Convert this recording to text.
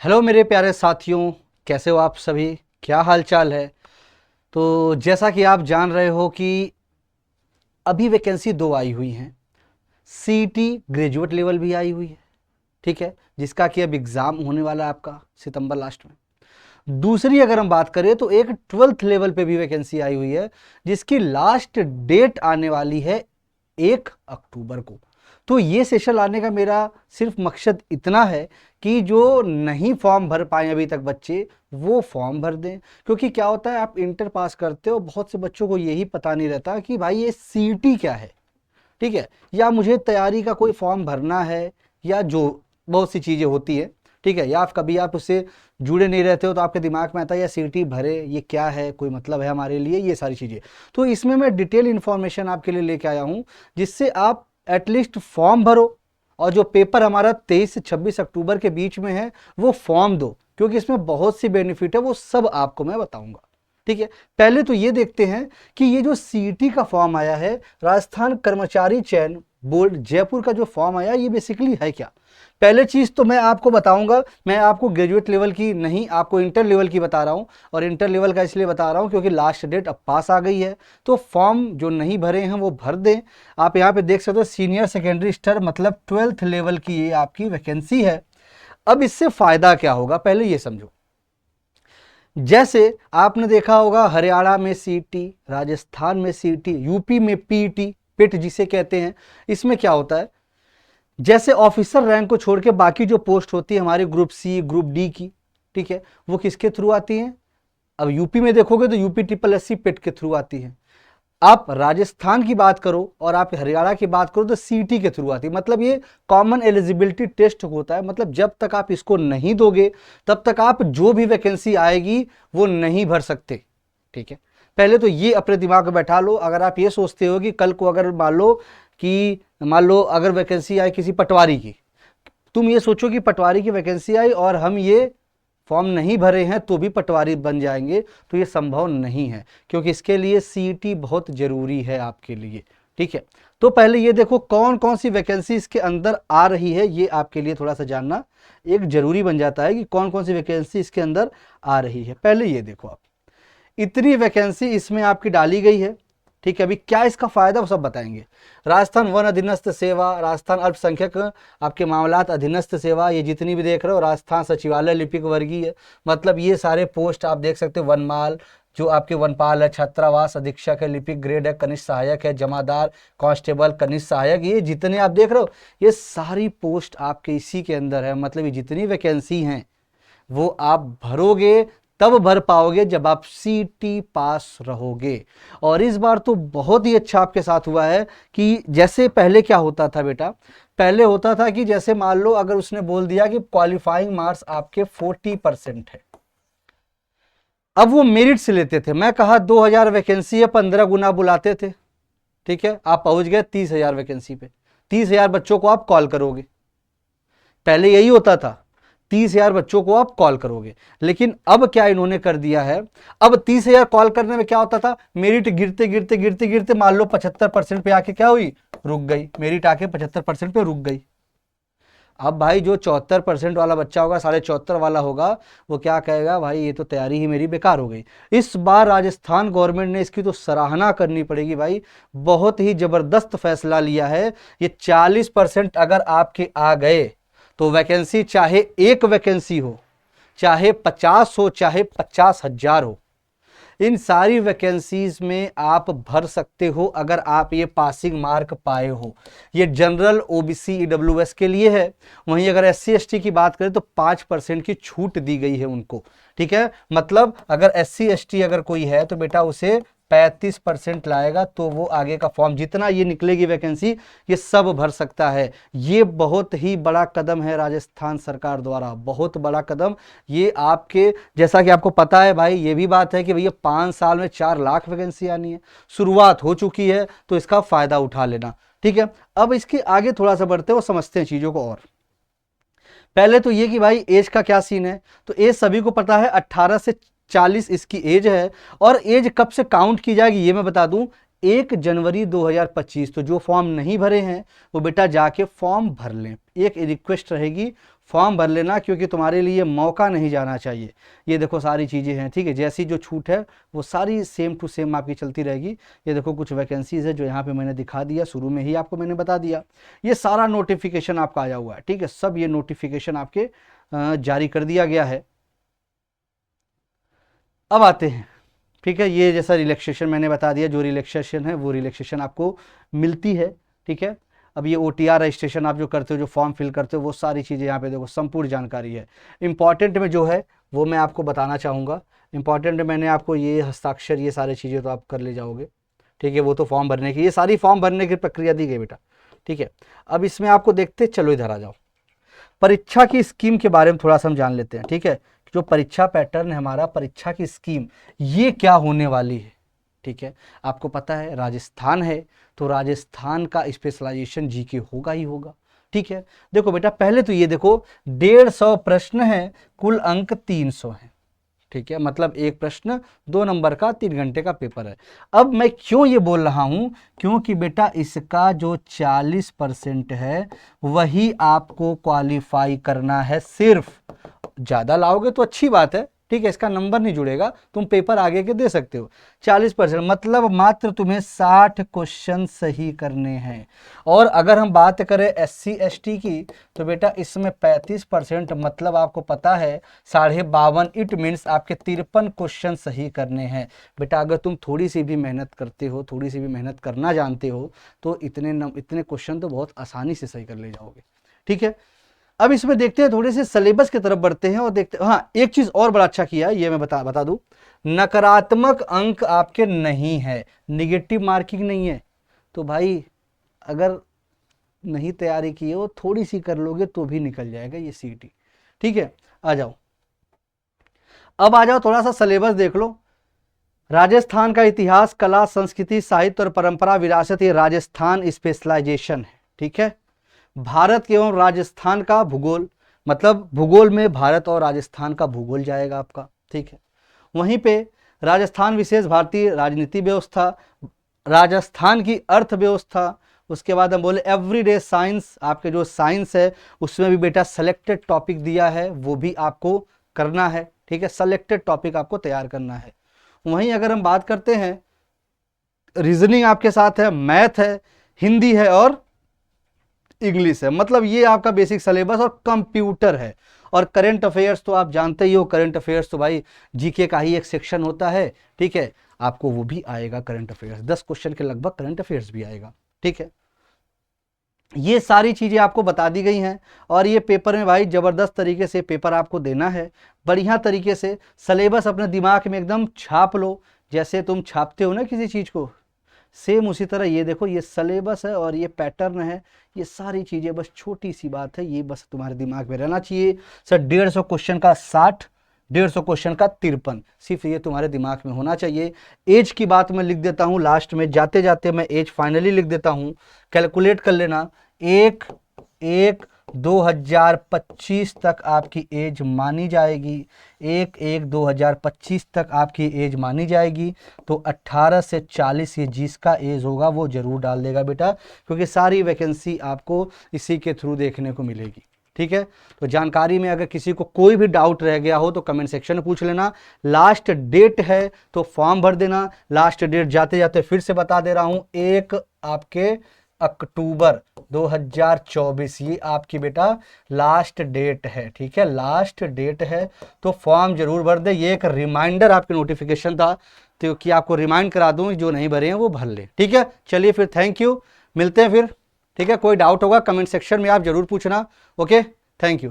Hello मेरे प्यारे साथियों, कैसे हो आप सभी? क्या हाल चाल है? तो जैसा कि आप जान रहे हो कि अभी वैकेंसी दो आई हुई हैं। सीईटी ग्रेजुएट लेवल भी आई हुई है, ठीक है, जिसका कि अब एग्ज़ाम होने वाला है आपका सितंबर लास्ट में। दूसरी अगर हम बात करें तो एक 12th लेवल पे भी वैकेंसी आई हुई है, जिसकी लास्ट डेट आने वाली है 1 अक्टूबर को। तो ये सेशन लाने का मेरा सिर्फ मकसद इतना है कि जो नहीं फॉर्म भर पाए अभी तक बच्चे, वो फॉर्म भर दें। क्योंकि क्या होता है, आप इंटर पास करते हो, बहुत से बच्चों को यही पता नहीं रहता कि भाई ये सीईटी क्या है, ठीक है, या मुझे तैयारी का कोई फॉर्म भरना है, या जो बहुत सी चीज़ें होती है, ठीक है, या आप कभी आप उससे जुड़े नहीं रहते हो तो आपके दिमाग में आता है या सीटी भरे ये क्या है, कोई मतलब है हमारे लिए, ये सारी चीज़ें। तो इसमें मैं डिटेल इन्फॉर्मेशन आपके लिए लेके आया हूँ, जिससे आप एटलीस्ट फॉर्म भरो, और जो पेपर हमारा 23 से 26 अक्टूबर के बीच में है वो फॉर्म दो, क्योंकि इसमें बहुत सी बेनिफिट है, वो सब आपको मैं बताऊंगा, ठीक है। पहले तो ये देखते हैं कि ये जो सीईटी का फॉर्म आया है, राजस्थान कर्मचारी चयन बोर्ड जयपुर का जो फॉर्म आया, ये बेसिकली है क्या? पहले चीज तो मैं आपको बताऊंगा, मैं आपको ग्रेजुएट लेवल की नहीं, आपको इंटर लेवल की बता रहा हूं। और इंटर लेवल का इसलिए बता रहा हूं क्योंकि लास्ट डेट अब पास आ गई है, तो फॉर्म जो नहीं भरे हैं वो भर दें। आप यहाँ पे देख सकते हो सीनियर सेकेंडरी स्टर, मतलब 12th लेवल की ये आपकी वैकेंसी है। अब इससे फायदा क्या होगा, पहले ये समझो। जैसे आपने देखा होगा, हरियाणा में सीटी, राजस्थान में सीटी, यूपी में पीटी, पिट जिसे कहते हैं। इसमें क्या होता है, जैसे ऑफिसर रैंक को छोड़ के बाकी जो पोस्ट होती है हमारे ग्रुप सी ग्रुप डी की, ठीक है, वो किसके थ्रू आती हैं? अब यूपी में देखोगे तो यूपी ट्रिपल एस सी पिट के थ्रू आती है। आप राजस्थान की बात करो और आप हरियाणा की बात करो तो सीटी के थ्रू आती है। मतलब ये कॉमन एलिजिबिलिटी टेस्ट होता है, मतलब जब तक आप इसको नहीं दोगे तब तक आप जो भी वैकेंसी आएगी वो नहीं भर सकते, ठीक है। पहले तो ये अपने दिमाग में बैठा लो। अगर आप ये सोचते हो कि कल को अगर मान लो अगर वैकेंसी आई किसी पटवारी की, तुम ये सोचो कि पटवारी की वैकेंसी आई और हम ये फॉर्म नहीं भरे हैं तो भी पटवारी बन जाएंगे, तो ये संभव नहीं है, क्योंकि इसके लिए सीईटी बहुत जरूरी है आपके लिए, ठीक है। तो पहले ये देखो कौन कौन सी वैकेंसी इसके अंदर आ रही है, ये आपके लिए थोड़ा सा जानना एक जरूरी बन जाता है कि कौन कौन सी वैकेंसी इसके अंदर आ रही है। पहले ये देखो आप, इतनी वैकेंसी इसमें आपकी डाली गई है, ठीक है। अभी क्या इसका फायदा वो सब बताएंगे। राजस्थान वन अधीनस्थ सेवा, राजस्थान अल्पसंख्यक आपके मामलात अधीनस्थ सेवा, ये जितनी भी देख रहे हो, राजस्थान सचिवालय लिपिक वर्गीय, मतलब ये सारे पोस्ट आप देख सकते हो। वनमाल जो आपके वनपाल है, छात्रावास अधीक्षक है, लिपिक ग्रेड है, कनिष्ठ सहायक है, जमादार, कांस्टेबल, कनिष्ठ सहायक, ये जितने आप देख रहे हो ये सारी पोस्ट आपके इसी के अंदर है। मतलब ये जितनी वैकेंसी हैं वो आप भरोगे तब भर पाओगे जब आप सीटी पास रहोगे। और इस बार तो बहुत ही अच्छा आपके साथ हुआ है कि जैसे पहले क्या होता था बेटा, पहले होता था कि जैसे मान लो अगर उसने बोल दिया कि क्वालिफाइंग मार्क्स आपके 40% है, अब वो मेरिट से लेते थे। मैं कहा 2000 वैकेंसी है, 15 गुना बुलाते थे, ठीक है। आप पहुंच गए 30,000 वैकेंसी पे, 30,000 बच्चों को आप कॉल करोगे। पहले यही होता था, 30,000 बच्चों को आप कॉल करोगे। लेकिन अब क्या इन्होंने कर दिया है, अब 30,000 कॉल करने में क्या होता था, मेरिट गिरते गिरते गिरते गिरते मान लो 75% पे आके क्या हुई, रुक गई। मेरिट आके 75% पे रुक गई। अब भाई जो 74% वाला बच्चा होगा, 74.5 वाला होगा, वो क्या कहेगा, भाई ये तो तैयारी ही मेरी बेकार हो गई। इस बार राजस्थान गवर्नमेंट ने इसकी तो सराहना करनी पड़ेगी भाई, बहुत ही जबरदस्त फैसला लिया है। ये 40% अगर आपके आ गए तो वैकेंसी, चाहे एक वैकेंसी हो, चाहे 50 हो, चाहे 50,000 हो, इन सारी वैकेंसीज में आप भर सकते हो अगर आप ये पासिंग मार्क पाए हो। ये जनरल, ओबीसी, ईडब्ल्यूएस के लिए है। वहीं अगर एससी एसटी की बात करें तो 5% की छूट दी गई है उनको, ठीक है। मतलब अगर एससी एसटी अगर कोई है तो बेटा उसे 35% लाएगा तो वो आगे का फॉर्म जितना ये निकलेगी वैकेंसी, ये सब भर सकता है। ये बहुत ही बड़ा कदम है राजस्थान सरकार द्वारा, बहुत बड़ा कदम। ये आपके, जैसा कि आपको पता है भाई, ये भी बात है कि भैया 5 साल में 4 लाख वैकेंसी आनी है, शुरुआत हो चुकी है, तो इसका फायदा उठा लेना, ठीक है। अब इसके आगे थोड़ा सा बढ़ते हैं और समझते हैं चीजों को। और पहले तो ये कि भाई एज का क्या सीन है, तो एज सभी को पता है 18 से 40 इसकी एज है। और एज कब से काउंट की जाएगी ये मैं बता दूं, 1 जनवरी 2025। तो जो फॉर्म नहीं भरे हैं वो बेटा जाके फॉर्म भर लें। एक रिक्वेस्ट रहेगी, फॉर्म भर लेना, क्योंकि तुम्हारे लिए मौका नहीं जाना चाहिए। ये देखो सारी चीज़ें हैं, ठीक है, जैसी जो छूट है वो सारी सेम टू सेम आपकी चलती रहेगी। ये देखो कुछ वैकेंसीज है जो यहाँ पे मैंने दिखा दिया, शुरू में ही आपको मैंने बता दिया। ये सारा नोटिफिकेशन आपका आया हुआ है, ठीक है, सब ये नोटिफिकेशन आपके जारी कर दिया गया है। अब आते हैं, ठीक है, ये जैसा रिलैक्सेशन मैंने बता दिया, जो रिलैक्सेशन है वो रिलैक्सेशन आपको मिलती है, ठीक है। अब ये OTR रजिस्ट्रेशन आप जो करते हो, जो फॉर्म फिल करते हो, वो सारी चीज़ें यहाँ पे देखो संपूर्ण जानकारी है। इंपॉर्टेंट में जो है वो मैं आपको बताना चाहूँगा। इंपॉर्टेंट मैंने आपको ये हस्ताक्षर, ये सारी चीज़ें तो आप कर ले जाओगे, ठीक है। वो तो फॉर्म भरने की, ये सारी फॉर्म भरने की प्रक्रिया दी गई बेटा, ठीक है। अब इसमें आपको देखते, चलो इधर आ जाओ, परीक्षा की स्कीम के बारे में थोड़ा सा हम जान लेते हैं, ठीक है। जो परीक्षा पैटर्न है हमारा, परीक्षा की स्कीम, ये क्या होने वाली है, ठीक है। आपको पता है राजस्थान है, तो राजस्थान का स्पेशलाइजेशन जीके होगा ही होगा, ठीक है। देखो बेटा, पहले तो ये देखो 150 प्रश्न है, कुल अंक 300 है, ठीक है। मतलब एक प्रश्न 2 नंबर का 3 घंटे का पेपर है। अब मैं क्यों ये बोल रहा हूं, क्योंकि बेटा इसका जो 40% है वही आपको क्वालिफाई करना है सिर्फ। ज़्यादा लाओगे तो अच्छी बात है, ठीक है, इसका नंबर नहीं जुड़ेगा, तुम पेपर आगे के दे सकते हो। 40% मतलब मात्र तुम्हें 60 क्वेश्चन सही करने हैं। और अगर हम बात करें SC ST की, तो बेटा इसमें 35%, मतलब आपको पता है 52.5, इट मीन्स आपके 53 क्वेश्चन सही करने हैं। बेटा अगर तुम थोड़ी सी भी मेहनत करते हो, थोड़ी सी भी मेहनत करना जानते हो, तो इतने क्वेश्चन तो बहुत आसानी से सही कर ले जाओगे, ठीक है। अब इसमें देखते हैं, थोड़े से सिलेबस की तरफ बढ़ते हैं और देखते हैं। हाँ, एक चीज और बड़ा अच्छा किया है, ये मैं बता दूं, नकारात्मक अंक आपके नहीं है, निगेटिव मार्किंग नहीं है। तो भाई अगर नहीं तैयारी की हो, थोड़ी सी कर लोगे तो भी निकल जाएगा ये CET, ठीक है। आ जाओ, अब आ जाओ, थोड़ा सा सिलेबस देख लो। राजस्थान का इतिहास, कला, संस्कृति, साहित्य और परंपरा विरासत, ये राजस्थान स्पेशलाइजेशन है, ठीक है। भारत एवं राजस्थान का भूगोल, मतलब भूगोल में भारत और राजस्थान का भूगोल जाएगा आपका, ठीक है। वहीं पे राजस्थान विशेष भारतीय राजनीति व्यवस्था, राजस्थान की अर्थव्यवस्था, उसके बाद हम बोले एवरीडे साइंस, आपके जो साइंस है उसमें भी बेटा सेलेक्टेड टॉपिक दिया है, वो भी आपको करना है, ठीक है। सेलेक्टेड टॉपिक आपको तैयार करना है। वहीं अगर हम बात करते हैं, रीजनिंग आपके साथ है, मैथ है, हिंदी है और इंग्लिश है, मतलब ये आपका बेसिक सिलेबस, और कंप्यूटर है। और करंट अफेयर्स तो आप जानते ही हो, करंट अफेयर्स तो भाई जीके का ही एक सेक्शन होता है, ठीक है। आपको वो भी आएगा करंट अफेयर्स, 10 क्वेश्चन के लगभग करंट अफेयर्स भी आएगा, ठीक है। ये सारी चीज़ें आपको बता दी गई हैं। और ये पेपर में भाई ज़बरदस्त तरीके से पेपर आपको देना है, बढ़िया तरीके से। सिलेबस अपने दिमाग में एकदम छाप लो, जैसे तुम छापते हो ना किसी चीज़ को, सेम उसी तरह ये देखो, ये सिलेबस है और ये पैटर्न है, ये सारी चीज़ें, बस छोटी सी बात है, ये बस तुम्हारे दिमाग में रहना चाहिए। सर 150 क्वेश्चन का 60, 150 क्वेश्चन का 53, सिर्फ ये तुम्हारे दिमाग में होना चाहिए। एज की बात मैं लिख देता हूँ लास्ट में, जाते जाते मैं एज फाइनली लिख देता हूँ, कैलकुलेट कर लेना। 1/1/2025 तक आपकी एज मानी जाएगी, 1/1/2025 तक आपकी एज मानी जाएगी। तो 18 से 40 ये जिसका एज होगा वो जरूर डाल देगा बेटा, क्योंकि सारी वैकेंसी आपको इसी के थ्रू देखने को मिलेगी, ठीक है। तो जानकारी में अगर किसी को कोई भी डाउट रह गया हो तो कमेंट सेक्शन में पूछ लेना। लास्ट डेट है तो फॉर्म भर देना। लास्ट डेट जाते जाते फिर से बता दे रहा हूं, 1 आपके अक्टूबर 2024, ये आपकी बेटा लास्ट डेट है, ठीक है, लास्ट डेट है। तो फॉर्म जरूर भर दे। ये एक रिमाइंडर आपके नोटिफिकेशन था, तो कि आपको रिमाइंड करा दूं, जो नहीं भरे हैं वो भर ले, ठीक है। चलिए फिर, थैंक यू, मिलते हैं फिर, ठीक है। कोई डाउट होगा कमेंट सेक्शन में आप जरूर पूछना। Okay, thank you.